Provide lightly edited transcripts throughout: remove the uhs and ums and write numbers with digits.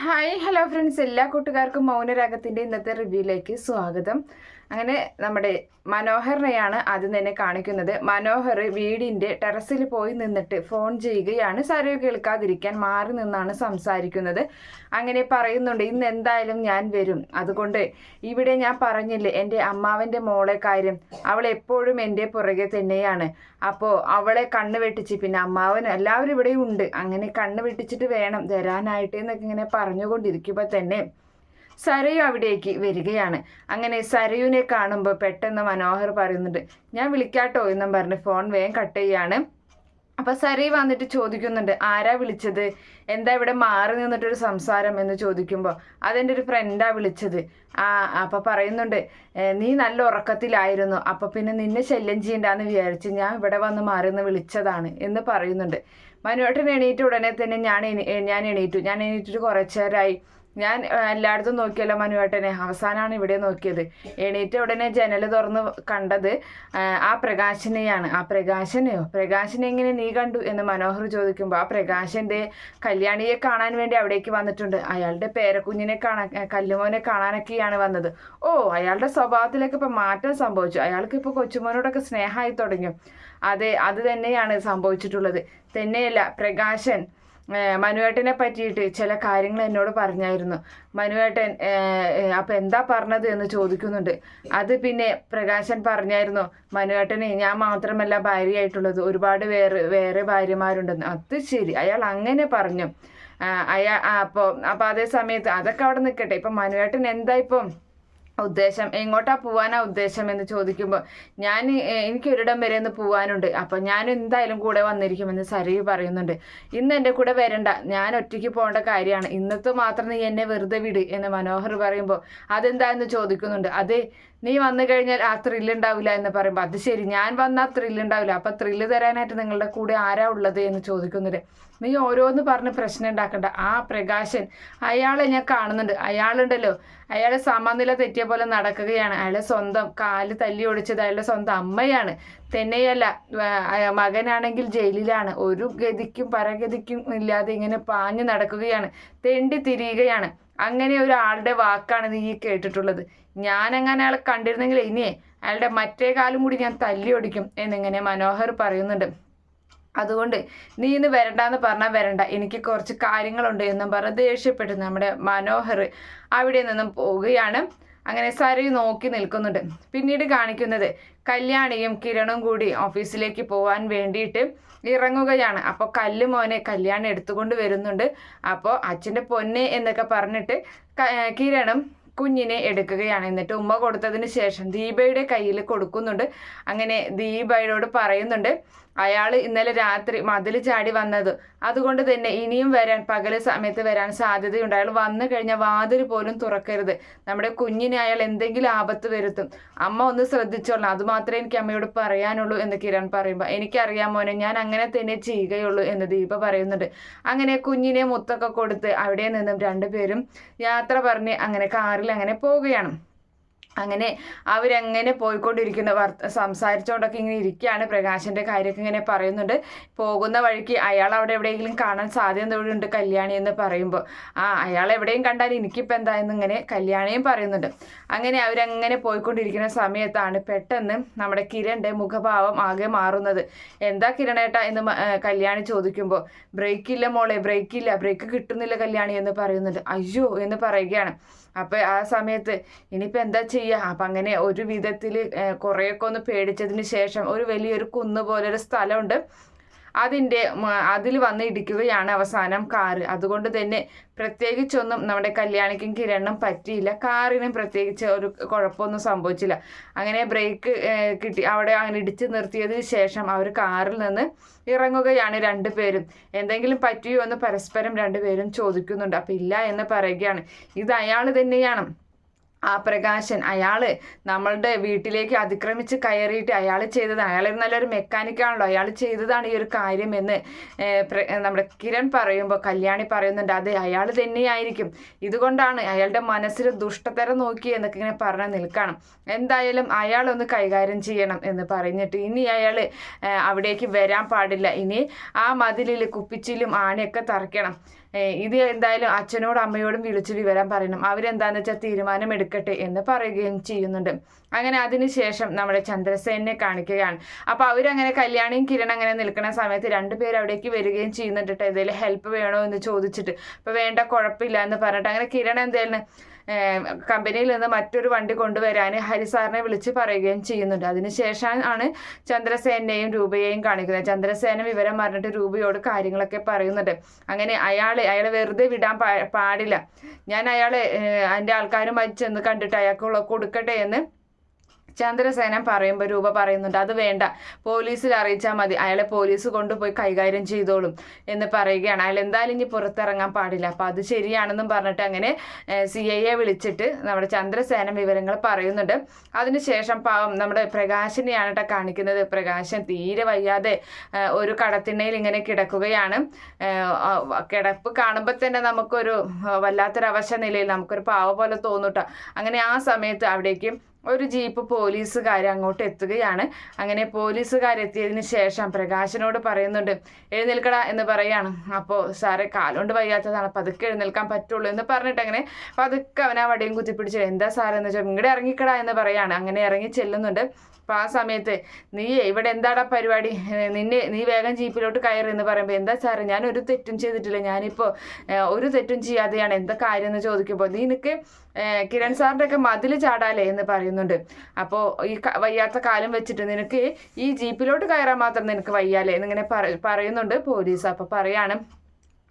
Hi hello friends, എല്ലാ കൂട്ടുകാർക്കും മൗനരാഗത്തിൻ്റെ ഇന്നത്തെ റിവ്യൂയിലേക്ക് സ്വാഗതം. അങ്ങനെ നമ്മുടെ മനോഹറിനെയാണ് ആദ്യം തന്നെ കാണിക്കുന്നത്. മനോഹർ വീടിൻ്റെ ടെറസിൽ പോയി നിന്നിട്ട് ഫോൺ ചെയ്യുകയാണ്. സരയു കേൾക്കാതിരിക്കാൻ മാറി നിന്നാണ് സംസാരിക്കുന്നത്. അങ്ങനെ പറയുന്നുണ്ട്, ഇന്ന് എന്തായാലും ഞാൻ വരും. അതുകൊണ്ട് ഇവിടെ ഞാൻ പറഞ്ഞില്ലേ എൻ്റെ അമ്മാവൻ്റെ മോളെ കാര്യം, അവൾ എപ്പോഴും എൻ്റെ പുറകെ തന്നെയാണ്. അപ്പോൾ അവളെ കണ്ണ് വെട്ടിച്ച്, പിന്നെ അമ്മാവൻ എല്ലാവരും ഇവിടെയും ഉണ്ട്, അങ്ങനെ കണ്ണ് വെട്ടിച്ചിട്ട് വേണം വരാനായിട്ട് എന്നൊക്കെ ഇങ്ങനെ പറഞ്ഞുകൊണ്ടിരിക്കുമ്പോൾ തന്നെ സരയു അവിടേക്ക് വരികയാണ്. അങ്ങനെ സരയുവിനെ കാണുമ്പോൾ പെട്ടെന്ന് മനോഹർ പറയുന്നുണ്ട്, ഞാൻ വിളിക്കാട്ടോ എന്നും പറഞ്ഞ് ഫോൺ വേഗം കട്ട് ചെയ്യാണ്. അപ്പം സരയു വന്നിട്ട് ചോദിക്കുന്നുണ്ട്, ആരാ വിളിച്ചത്, എന്താ ഇവിടെ മാറി നിന്നിട്ടൊരു സംസാരം എന്ന് ചോദിക്കുമ്പോൾ അതെൻ്റെ ഒരു ഫ്രണ്ടാ വിളിച്ചത്. അപ്പം പറയുന്നുണ്ട്, നീ നല്ല ഉറക്കത്തിലായിരുന്നു, അപ്പം പിന്നെ നിന്നെ ശല്യം ചെയ്യണ്ടെന്ന് വിചാരിച്ച് ഞാൻ ഇവിടെ വന്ന് മാറി നിന്ന് വിളിച്ചതാണ് എന്ന് പറയുന്നുണ്ട്. മനുവേട്ടൻ എണീറ്റ് ഉടനെ തന്നെ ഞാൻ എണീറ്റിട്ട് കുറച്ചേരായി. ഞാൻ എല്ലായിടത്തും നോക്കിയല്ലോ മനുവേട്ടനെ, അവസാനമാണ് ഇവിടെ നോക്കിയത്. എണീറ്റ ഉടനെ ജനൽ തുറന്ന് കണ്ടത് ആ പ്രകാശനെയാണ്. പ്രകാശനെ എങ്ങനെ നീ കണ്ടു എന്ന് മനോഹർ ചോദിക്കുമ്പോൾ ആ പ്രകാശൻ്റെ കല്യാണിയെ കാണാൻ വേണ്ടി അവിടേക്ക് വന്നിട്ടുണ്ട്. അയാളുടെ പേരക്കുഞ്ഞിനെ കല്ലുമോനെ കാണാനൊക്കെയാണ് വന്നത്. അയാളുടെ സ്വഭാവത്തിലേക്ക് ഇപ്പം മാറ്റം സംഭവിച്ചു. അയാൾക്ക് ഇപ്പോൾ കൊച്ചുമോനോടൊക്കെ സ്നേഹമായി തുടങ്ങി. അതെ, അത് തന്നെയാണ് സംഭവിച്ചിട്ടുള്ളത്. തന്നെയല്ല, പ്രകാശൻ മനുവേട്ടനെ പറ്റിയിട്ട് ചില കാര്യങ്ങൾ എന്നോട് പറഞ്ഞായിരുന്നു. മനുവേട്ടൻ അപ്പം എന്താ പറഞ്ഞത് എന്ന് ചോദിക്കുന്നുണ്ട്. അത് പിന്നെ പ്രകാശൻ പറഞ്ഞായിരുന്നു, മനുവേട്ടനെ ഞാൻ മാത്രമല്ല ഭാര്യയായിട്ടുള്ളത്, ഒരുപാട് വേറെ ഭാര്യമാരുണ്ടെന്ന്. അത് ശരി, അയാൾ അങ്ങനെ പറഞ്ഞു. അപ്പോൾ അതേ സമയത്ത് അതൊക്കെ അവിടെ നിൽക്കട്ടെ, ഇപ്പം മനുവേട്ടൻ എന്താ ഇപ്പം ഉദ്ദേശം, എങ്ങോട്ടാ പോവാനാ ഉദ്ദേശം എന്ന് ചോദിക്കുമ്പോൾ എനിക്കൊരിടം വരെ ഒന്ന് പോവാനുണ്ട്, അപ്പം ഞാൻ എന്തായാലും കൂടെ വന്നിരിക്കുമെന്ന് സരയു പറയുന്നുണ്ട്. ഇന്ന് എൻ്റെ കൂടെ വരണ്ട, ഞാൻ ഒറ്റയ്ക്ക് പോകേണ്ട കാര്യമാണ്, ഇന്നത്തെ മാത്രം നീ എന്നെ വെറുതെ വിട് എന്ന് മനോഹർ പറയുമ്പോൾ അതെന്താന്ന് ചോദിക്കുന്നുണ്ട്. അതെ, നീ വന്നു കഴിഞ്ഞാൽ ആ ത്രില്ലുണ്ടാവില്ല എന്ന് പറയുമ്പോൾ അത് ശരി, ഞാൻ വന്നാൽ ത്രില്ലുണ്ടാവില്ല, അപ്പം ത്രില്ല് തരാനായിട്ട് നിങ്ങളുടെ കൂടെ ആരാ ഉള്ളത് എന്ന് ചോദിക്കുന്നുണ്ട്. നീ ഓരോന്ന് പറഞ്ഞ് പ്രശ്നം ഉണ്ടാക്കണ്ട. ആ പ്രകാശൻ, അയാളെ ഞാൻ കാണുന്നുണ്ട്, അയാളുണ്ടല്ലോ, അയാളെ സമനില തെറ്റിയ പോലെ നടക്കുകയാണ്. അയാളെ സ്വന്തം കാല് തല്ലി ഒടിച്ചത് അയാളുടെ സ്വന്തം അമ്മയാണ്. തന്നെയല്ല, മകനാണെങ്കിൽ ജയിലിലാണ്. ഒരു ഗതിക്കും പരഗതിക്കും ഇല്ലാതെ ഇങ്ങനെ പാഞ്ഞു നടക്കുകയാണ്, തെണ്ടി തിരിയുകയാണ്. അങ്ങനെ ഒരാളുടെ വാക്കാണ് നീ കേട്ടിട്ടുള്ളത്. ഞാനെങ്ങനെ അയാളെ കണ്ടിരുന്നെങ്കിൽ ഇനിയേ അയാളുടെ മറ്റേ കാലും കൂടി ഞാൻ തല്ലി ഒടിക്കും എന്നിങ്ങനെ മനോഹർ പറയുന്നുണ്ട്. അതുകൊണ്ട് നീ ഇന്ന് വരണ്ടെന്ന് പറഞ്ഞാൽ വരണ്ട, എനിക്ക് കുറച്ച് കാര്യങ്ങളുണ്ട് എന്നും പറഞ്ഞ് ദേഷ്യപ്പെട്ട് നമ്മുടെ മനോഹർ അവിടെ നിന്നും പോവുകയാണ്. അങ്ങനെ സരയു നോക്കി നിൽക്കുന്നുണ്ട്. പിന്നീട് കാണിക്കുന്നത് കല്യാണിയും കിരണും കൂടി ഓഫീസിലേക്ക് പോകാൻ വേണ്ടിയിട്ട് ഇറങ്ങുകയാണ്. അപ്പോൾ കല്ലുമോനെ കല്യാണി എടുത്തുകൊണ്ട് വരുന്നുണ്ട്. അപ്പോൾ അച്ഛൻ്റെ പൊന്നെ എന്നൊക്കെ പറഞ്ഞിട്ട് കിരണും കുഞ്ഞിനെ എടുക്കുകയാണ്. എന്നിട്ട് ഉമ്മ കൊടുത്തതിന് ശേഷം ദീപയുടെ കയ്യിൽ കൊടുക്കുന്നുണ്ട്. അങ്ങനെ ദീപയോട് പറയുന്നുണ്ട്, അയാൾ ഇന്നലെ രാത്രി മതിൽ ചാടി വന്നത്, അതുകൊണ്ട് തന്നെ ഇനിയും പകൽ സമയത്ത് വരാൻ സാധ്യതയുണ്ട്. അയാൾ വന്നു കഴിഞ്ഞാൽ വാതിൽ പോലും തുറക്കരുത്, നമ്മുടെ കുഞ്ഞിനെ അയാൾ എന്തെങ്കിലും ആപത്ത് വരുത്തും, അമ്മ ഒന്ന് ശ്രദ്ധിച്ചോളാം, അതുമാത്രമേ എനിക്ക് അമ്മയോട് പറയാനുള്ളൂ എന്ന് കിരൺ പറയുമ്പോൾ എനിക്കറിയാം മോനെ, ഞാൻ അങ്ങനെ തന്നെ ചെയ്യുകയുള്ളൂ എന്ന് ദീപ പറയുന്നുണ്ട്. അങ്ങനെ കുഞ്ഞിനെ മുത്തൊക്കെ കൊടുത്ത് അവിടെ നിന്നും രണ്ടുപേരും യാത്ര പറഞ്ഞ് അങ്ങനെ കാറിൽ അങ്ങനെ പോവുകയാണ്. അങ്ങനെ അവരങ്ങനെ പോയിക്കൊണ്ടിരിക്കുന്ന സംസാരിച്ചുകൊണ്ടൊക്കെ ഇങ്ങനെ ഇരിക്കുകയാണ്. പ്രകാശൻ്റെ കാര്യമൊക്കെ ഇങ്ങനെ പറയുന്നുണ്ട്. പോകുന്ന വഴിക്ക് അയാൾ അവിടെ എവിടെയെങ്കിലും കാണാൻ സാധ്യതയുണ്ട് കല്യാണി എന്ന് പറയുമ്പോൾ അയാൾ എവിടെയും കണ്ടാൽ എനിക്കിപ്പോൾ എന്താ എന്നിങ്ങനെ കല്യാണിയും പറയുന്നുണ്ട്. അങ്ങനെ അവരങ്ങനെ പോയിക്കൊണ്ടിരിക്കുന്ന സമയത്താണ് പെട്ടെന്ന് നമ്മുടെ കിരണിൻ്റെ മുഖഭാവം ആകെ മാറുന്നത്. എന്താ കിരണേട്ടാ എന്ന് കല്യാണി ചോദിക്കുമ്പോൾ ബ്രേക്കില്ല മോളെ, ബ്രേക്ക് കിട്ടുന്നില്ല കല്യാണി എന്ന് പറയുന്നുണ്ട്. അയ്യോ എന്ന് പറയുകയാണ്. അപ്പോൾ ആ സമയത്ത് ഇനിയിപ്പോൾ എന്താ ചെയ്യുക? അപ്പം അങ്ങനെ ഒരു വിധത്തിൽ കുറേയൊക്കെ ഒന്ന് പേടിച്ചതിന് ശേഷം ഒരു വലിയൊരു കുന്ന് പോലൊരു സ്ഥലമുണ്ട്, അതിൽ വന്ന് ഇടിക്കുകയാണ് അവസാനം കാറ്. അതുകൊണ്ട് തന്നെ പ്രത്യേകിച്ചൊന്നും നമ്മുടെ കല്യാണിക്കും കിരണിനും പറ്റിയില്ല, കാറിനും പ്രത്യേകിച്ച് ഒരു കുഴപ്പമൊന്നും സംഭവിച്ചില്ല. അങ്ങനെ ബ്രേക്ക് കിട്ടി, അവിടെ അങ്ങനെ ഇടിച്ച് നിർത്തിയതിന് ശേഷം അവർ കാറിൽ നിന്ന് ഇറങ്ങുകയാണ് രണ്ടുപേരും. എന്തെങ്കിലും പറ്റിയോ എന്ന് പരസ്പരം രണ്ടുപേരും ചോദിക്കുന്നുണ്ട്. അപ്പം ഇല്ല എന്ന് പറയുകയാണ്. ഇത് അയാൾ തന്നെയാണ്, ആ പ്രകാശൻ. അയാൾ നമ്മളുടെ വീട്ടിലേക്ക് അതിക്രമിച്ച് കയറിയിട്ട് അയാൾ ചെയ്തതാണ്, അയാൾ നല്ലൊരു മെക്കാനിക്കാണല്ലോ, അയാൾ ചെയ്തതാണ് ഈ ഒരു കാര്യമെന്ന് നമ്മുടെ കിരൺ പറയുമ്പോൾ കല്യാണി പറയുന്നുണ്ട്, അതെ അയാൾ തന്നെയായിരിക്കും, ഇതുകൊണ്ടാണ് അയാളുടെ മനസ്സിൽ ദുഷ്ടതരം നോക്കി എന്നൊക്കെ ഇങ്ങനെ പറഞ്ഞ് നിൽക്കണം. എന്തായാലും അയാളൊന്ന് കൈകാര്യം ചെയ്യണം എന്ന് പറഞ്ഞിട്ട് ഇനി അയാൾ അവിടേക്ക് വരാൻ പാടില്ല, ഇനി ആ മതിലിൽ കുപ്പിച്ചിലും ആണിയൊക്കെ തറയ്ക്കണം. ഇത് എന്തായാലും അച്ഛനോടും അമ്മയോടും വിളിച്ച് വിവരം പറയണം, അവരെന്താന്ന് വെച്ചാൽ തീരുമാനം എടുക്കട്ടെ എന്ന് പറയുകയും ചെയ്യുന്നുണ്ട്. അങ്ങനെ അതിനുശേഷം നമ്മുടെ ചന്ദ്രസേനെ കാണിക്കുകയാണ്. അപ്പോൾ അവരങ്ങനെ കല്യാണിയും കിരൺ അങ്ങനെ നിൽക്കുന്ന സമയത്ത് രണ്ടുപേരും അവിടേക്ക് വരികയും ചെയ്യുന്നുണ്ട്. എന്തെങ്കിലും ഹെൽപ്പ് വേണോ എന്ന് ചോദിച്ചിട്ട്, അപ്പോൾ വേണ്ട കുഴപ്പമില്ല എന്ന് പറഞ്ഞിട്ട് അങ്ങനെ കിരൺ എന്തായാലും കമ്പനിയിൽ നിന്ന് മറ്റൊരു വണ്ടി കൊണ്ടുവരാൻ ഹരിസാറിനെ വിളിച്ച് പറയുകയും ചെയ്യുന്നുണ്ട്. അതിനുശേഷം ആണ് ചന്ദ്രസേനെയും രൂപയെയും കാണിക്കുന്നത്. ചന്ദ്രസേന വിവരം പറഞ്ഞിട്ട് രൂപയോട് കാര്യങ്ങളൊക്കെ പറയുന്നുണ്ട്. അങ്ങനെ അയാളെ വെറുതെ വിടാൻ പാടില്ല, ഞാൻ എൻ്റെ ആൾക്കാരുമായി ചെന്ന് കണ്ടിട്ട് അയാൾക്ക് കൊടുക്കട്ടെ എന്ന് ചന്ദ്രസേന പറയുമ്പോൾ രൂപ പറയുന്നുണ്ട്, അത് വേണ്ട, പോലീസിൽ അറിയിച്ചാൽ മതി, അയാളെ പോലീസ് കൊണ്ടുപോയി കൈകാര്യം ചെയ്തോളും എന്ന് പറയുകയാണ്. അയാൾ എന്തായാലും ഇനി പുറത്തിറങ്ങാൻ പാടില്ല. അപ്പോൾ അത് ശരിയാണെന്നും പറഞ്ഞിട്ട് അങ്ങനെ CIയെ വിളിച്ചിട്ട് നമ്മുടെ ചന്ദ്രസേന വിവരങ്ങൾ പറയുന്നുണ്ട്. അതിനുശേഷം പാവം നമ്മുടെ പ്രകാശിനെയാണ് കേട്ടോ കാണിക്കുന്നത്. പ്രകാശൻ തീരെ വയ്യാതെ ഒരു കടത്തിണ്ണയിൽ ഇങ്ങനെ കിടക്കുകയാണ്. കിടപ്പ് കാണുമ്പോൾ തന്നെ നമുക്കൊരു വല്ലാത്തൊരു അവശ നിലയിൽ നമുക്കൊരു പാവ പോലെ തോന്നൂട്ടോ. അങ്ങനെ ആ സമയത്ത് അവിടേക്ക് ഒരു ജീപ്പ് പോലീസുകാർ അങ്ങോട്ട് എത്തുകയാണ്. അങ്ങനെ പോലീസുകാരെത്തിയതിന് ശേഷം പ്രകാശനോട് പറയുന്നുണ്ട്, എഴുന്നേൽക്കടാ എന്ന് പറയാണ്. അപ്പോൾ സാറേ കാലുകൊണ്ട് വയ്യാത്തതാണ്, പതുക്കെ എഴുന്നേൽക്കാൻ പറ്റുള്ളൂ എന്ന് പറഞ്ഞിട്ട് അങ്ങനെ പതുക്കെ അവൻ ആ വടിയും കുത്തിപ്പിടിച്ച് എന്താ സാറെന്ന് വെച്ചാൽ ഇങ്ങോട്ട് ഇറങ്ങിക്കടാ എന്ന് പറയാണ്. അങ്ങനെ ഇറങ്ങി ചെല്ലുന്നുണ്ട്. അപ്പോൾ ആ സമയത്ത് നീ ഇവിടെ എന്താടാ പരിപാടി, നീ വേഗം ജീപ്പിലോട്ട് കയറി എന്ന് പറയുമ്പോൾ എന്താ സാറ് ഞാൻ ഒരു തെറ്റും ചെയ്തിട്ടില്ല, ഞാനിപ്പോൾ ഒരു തെറ്റും ചെയ്യാതെയാണ്, എന്താ കാര്യം എന്ന് ചോദിക്കുമ്പോൾ നിനക്ക് കിരൺ സാറിൻ്റെ ഒക്കെ മതിൽ ചാടാലേ എന്ന് പറയുന്നുണ്ട്. അപ്പോൾ ഈ വയ്യാത്ത കാലം വെച്ചിട്ട് നിനക്ക് ഈ ജീപ്പിലോട്ട് കയറാൻ മാത്രം നിനക്ക് വയ്യാലേ എന്നിങ്ങനെ പറയുന്നുണ്ട് പോലീസ്. അപ്പോൾ പറയാണ്,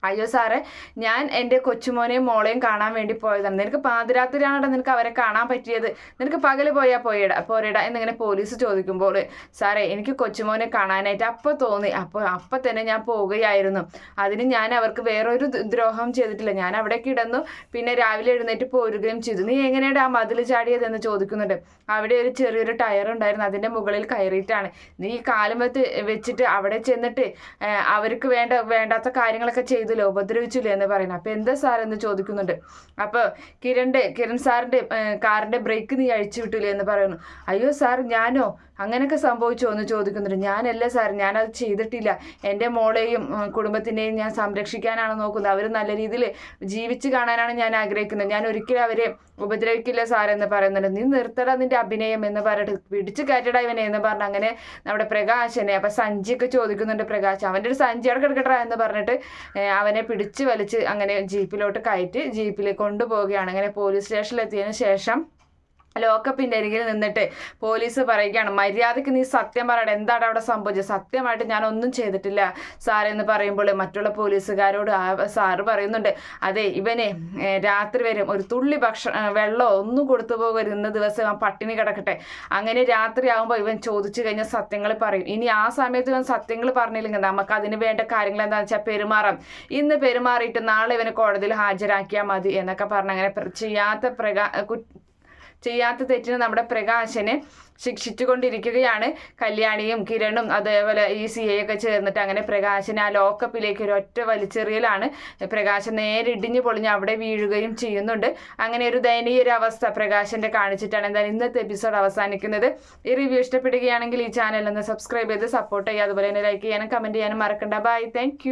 അയ്യോ സാറേ ഞാൻ എൻ്റെ കൊച്ചുമോനെയും മോളെയും കാണാൻ വേണ്ടി പോയതാണ്, നിനക്ക് പാതിരാത്രിയാണോ നിനക്ക് അവരെ കാണാൻ പറ്റിയത്, നിനക്ക് പകൽ പോരെടാ എന്നിങ്ങനെ പോലീസ് ചോദിക്കുമ്പോൾ സാറേ എനിക്ക് കൊച്ചുമോനെ കാണാനായിട്ട് അപ്പോൾ തോന്നി, അപ്പോൾ തന്നെ ഞാൻ പോവുകയായിരുന്നു, അതിന് ഞാൻ അവർക്ക് വേറൊരു ദ്രോഹം ചെയ്തിട്ടില്ല, ഞാൻ അവിടെ കിടന്നു പിന്നെ രാവിലെ എഴുന്നേറ്റ് പോരുകയും ചെയ്തു, നീ എങ്ങനെയാണ് ആ മതിൽ ചാടിയതെന്ന് ചോദിക്കുന്നുണ്ട്. അവിടെ ഒരു ചെറിയൊരു ടയർ ഉണ്ടായിരുന്നു, അതിൻ്റെ മുകളിൽ കയറിയിട്ടാണ്, നീ ഈ കാലം വെച്ചിട്ട് അവിടെ ചെന്നിട്ട് അവർക്ക് വേണ്ടാത്ത കാര്യങ്ങളൊക്കെ ചെയ്തു ഉപദ്രവിച്ചില്ലേ എന്ന് പറയുന്നത്. അപ്പോൾ എന്താ സാർ എന്ന് ചോദിക്കുന്നുണ്ട്. അപ്പോൾ കിരൺ സാറിൻ്റെ കാറിൻ്റെ ബ്രേക്ക് നീ അഴിച്ചു വിട്ടില്ലേ എന്ന് പറയുന്നു. അയ്യോ സാർ ഞാനോ, അങ്ങനെയൊക്കെ സംഭവിച്ചോ എന്ന് ചോദിക്കുന്നുണ്ട്. ഞാനല്ല സാർ, ഞാനത് ചെയ്തിട്ടില്ല, എൻ്റെ മോളെയും കുടുംബത്തിനെയും ഞാൻ സംരക്ഷിക്കാനാണ് നോക്കുന്നത്, അവർ നല്ല രീതിയിൽ ജീവിച്ച് കാണാനാണ് ഞാൻ ആഗ്രഹിക്കുന്നത്, ഞാൻ ഒരിക്കലും അവരെ ഉപദ്രവിക്കില്ല സാർ എന്ന് പറയുന്നുണ്ട്. നീ നിർത്തടാ നിൻ്റെ അഭിനയം എന്ന് പറഞ്ഞിട്ട് പിടിച്ചു കയറ്റടാ ഇവനെ എന്ന് പറഞ്ഞ് അങ്ങനെ നമ്മുടെ പ്രകാശനെ അപ്പോൾ സഞ്ചിയൊക്കെ ചോദിക്കുന്നുണ്ട്. പ്രകാശ് അവൻ്റെ ഒരു സഞ്ചി അവിടെ കിടക്കട്ടാ എന്ന് പറഞ്ഞിട്ട് അവനെ പിടിച്ച് വലിച്ച് അങ്ങനെ ജീപ്പിലോട്ട് കയറ്റി ജീപ്പിൽ കൊണ്ടുപോവുകയാണ്. അങ്ങനെ പോലീസ് സ്റ്റേഷനിലെത്തിയതിന് ശേഷം ലോക്കപ്പിൻ്റെ അരികിൽ നിന്നിട്ട് പോലീസ് പറയുകയാണ്, മര്യാദയ്ക്ക് നീ സത്യം പറയണം, എന്താണ് അവിടെ സംഭവിച്ചത്, സത്യമായിട്ട് ഞാനൊന്നും ചെയ്തിട്ടില്ല സാറെന്ന് പറയുമ്പോൾ മറ്റുള്ള പോലീസുകാരോട് സാറ് പറയുന്നുണ്ട്, അതെ ഇവനെ രാത്രി വരും ഒരു തുള്ളി വെള്ളമോ ഒന്നും കൊടുത്തു പോകരുത്, ഇന്ന ദിവസം അവൻ പട്ടിണി കിടക്കട്ടെ, അങ്ങനെ രാത്രി ആകുമ്പോൾ ഇവൻ ചോദിച്ചു കഴിഞ്ഞാൽ സത്യങ്ങൾ പറയും, ഇനി ആ സമയത്ത് ഇവൻ സത്യങ്ങൾ പറഞ്ഞില്ലെങ്കിൽ നമുക്ക് അതിന് വേണ്ട കാര്യങ്ങൾ എന്താണെന്ന് വെച്ചാൽ പെരുമാറാം, ഇന്ന് പെരുമാറിയിട്ട് നാളെ ഇവനെ കോടതിയിൽ ഹാജരാക്കിയാൽ മതി എന്നൊക്കെ പറഞ്ഞ് അങ്ങനെ ചെയ്യാത്ത തെറ്റിന് നമ്മുടെ പ്രകാശനെ ശിക്ഷിച്ചുകൊണ്ടിരിക്കുകയാണ് കല്യാണിയും കിരണും അതേപോലെ ഈ CIയൊക്കെ ചേർന്നിട്ട്. അങ്ങനെ പ്രകാശനെ ആ ലോക്കപ്പിലേക്ക് ഒരു ഒറ്റ വലിച്ചെറിയലാണ്. പ്രകാശൻ നേരെ ഇടിഞ്ഞു പൊളിഞ്ഞ് അവിടെ വീഴുകയും ചെയ്യുന്നുണ്ട്. അങ്ങനെ ഒരു ദയനീയ ഒരു അവസ്ഥ പ്രകാശൻ്റെ കാണിച്ചിട്ടാണ് എന്തായാലും ഇന്നത്തെ എപ്പിസോഡ് അവസാനിക്കുന്നത്. ഈ റിവ്യൂ ഇഷ്ടപ്പെടുകയാണെങ്കിൽ ഈ ചാനൽ ഒന്ന് സബ്സ്ക്രൈബ് ചെയ്ത് സപ്പോർട്ട് ചെയ്യുക, അതുപോലെ തന്നെ ലൈക്ക് ചെയ്യാനും കമൻറ്റ് ചെയ്യാനും മറക്കണ്ട. By, thank